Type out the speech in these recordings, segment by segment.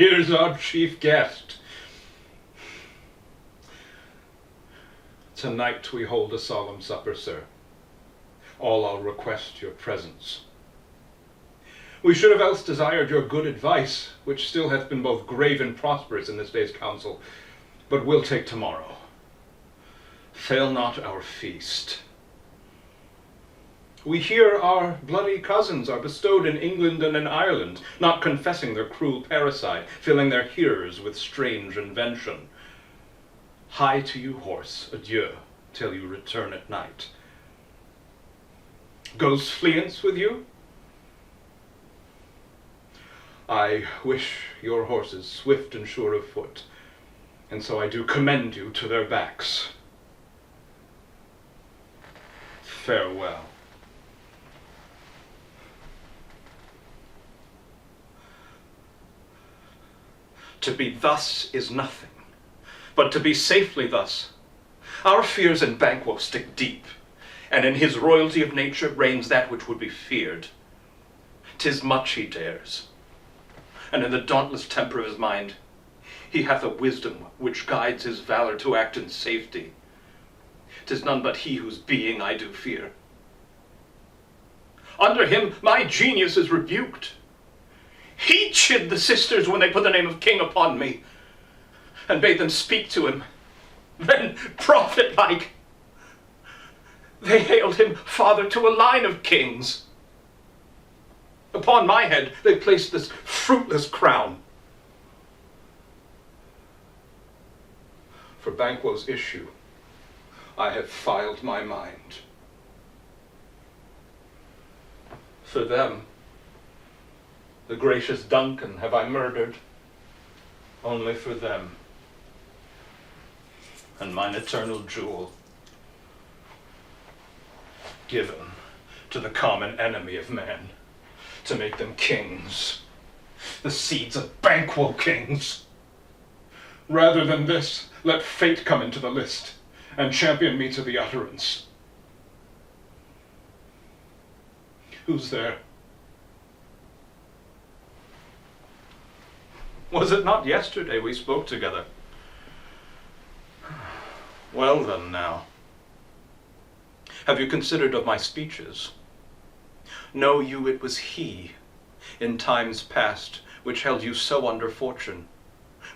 Here's our chief guest. Tonight we hold a solemn supper, sir. All I'll request your presence. We should have else desired your good advice, which still hath been both grave and prosperous in this day's council, but we'll take tomorrow. Fail not our feast. We hear our bloody cousins are bestowed in England and in Ireland, not confessing their cruel parricide, filling their hearers with strange invention. Hie to you, horse, adieu, till you return at night. Goes Fleance with you? I wish your horses swift and sure of foot, and so I do commend you to their backs. Farewell. To be thus is nothing, but to be safely thus. Our fears in Banquo stick deep, and in his royalty of nature reigns that which would be feared. 'Tis much he dares, and in the dauntless temper of his mind, he hath a wisdom which guides his valor to act in safety. 'Tis none but he whose being I do fear. Under him my genius is rebuked. He chid the sisters when they put the name of king upon me, and bade them speak to him. Then, prophet-like, they hailed him father to a line of kings. Upon my head they placed this fruitless crown. For Banquo's issue, I have filed my mind. For them, the gracious Duncan have I murdered, only for them, and mine eternal jewel given to the common enemy of man, to make them kings, the seeds of Banquo kings. Rather than this, let fate come into the list, and champion me to the utterance. Who's there? Was it not yesterday we spoke together? Well then now, have you considered of my speeches? Know you it was he, in times past, which held you so under fortune,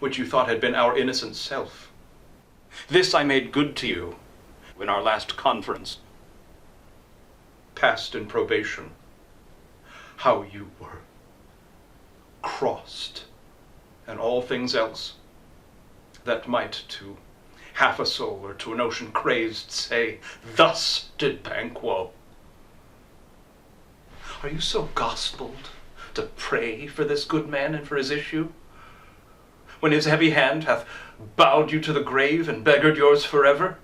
which you thought had been our innocent self? This I made good to you in our last conference, passed in probation, how you were crossed, and all things else that might to half a soul or to an ocean crazed say, thus did Banquo. Are you so gospeled to pray for this good man and for his issue, when his heavy hand hath bowed you to the grave and beggared yours forever?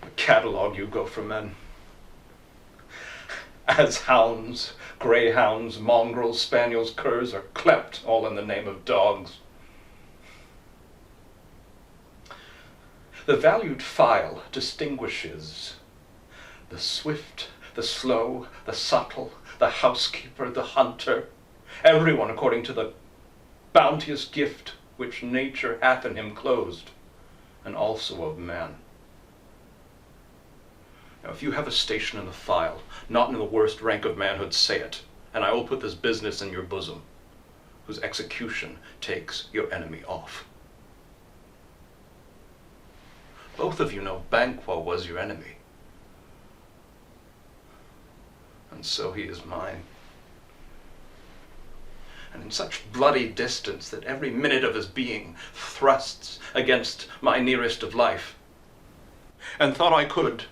A catalogue you go for men, as hounds, greyhounds, mongrels, spaniels, curs are clept, all in the name of dogs. The valued file distinguishes the swift, the slow, the subtle, the housekeeper, the hunter, everyone according to the bounteous gift which nature hath in him closed, and also of man. Now, if you have a station in the file, not in the worst rank of manhood, say it, and I will put this business in your bosom, whose execution takes your enemy off. Both of you know Banquo was your enemy, and so he is mine. And in such bloody distance that every minute of his being thrusts against my nearest of life, and thought I could,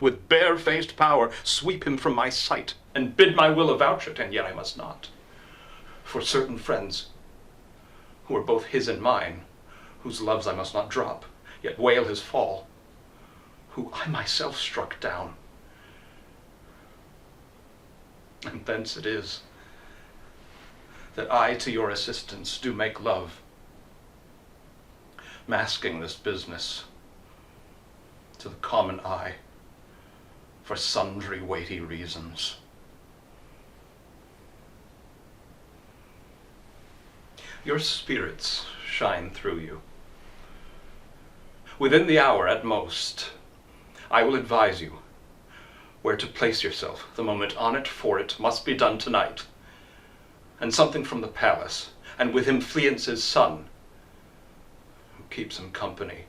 with bare-faced power, sweep him from my sight, and bid my will avouch it, and yet I must not. For certain friends, who are both his and mine, whose loves I must not drop, yet wail his fall, who I myself struck down. And thence it is that I to your assistance do make love, masking this business to the common eye, for sundry weighty reasons. Your spirits shine through you. Within the hour at most, I will advise you where to place yourself. The moment on it, for it, must be done tonight. And something from the palace, and with him Fleance's son, who keeps him company,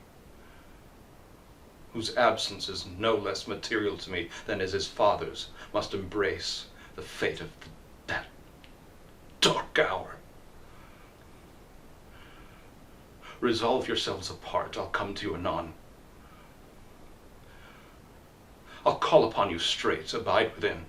whose absence is no less material to me than is his father's, must embrace the fate of that dark hour. Resolve yourselves apart. I'll come to you anon. I'll call upon you straight. Abide within.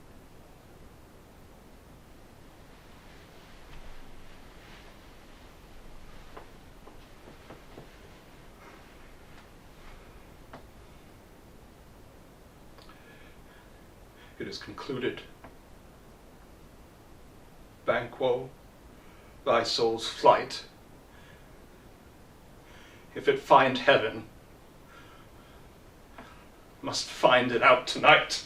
It is concluded. Banquo, thy soul's flight, if it find heaven, must find it out tonight.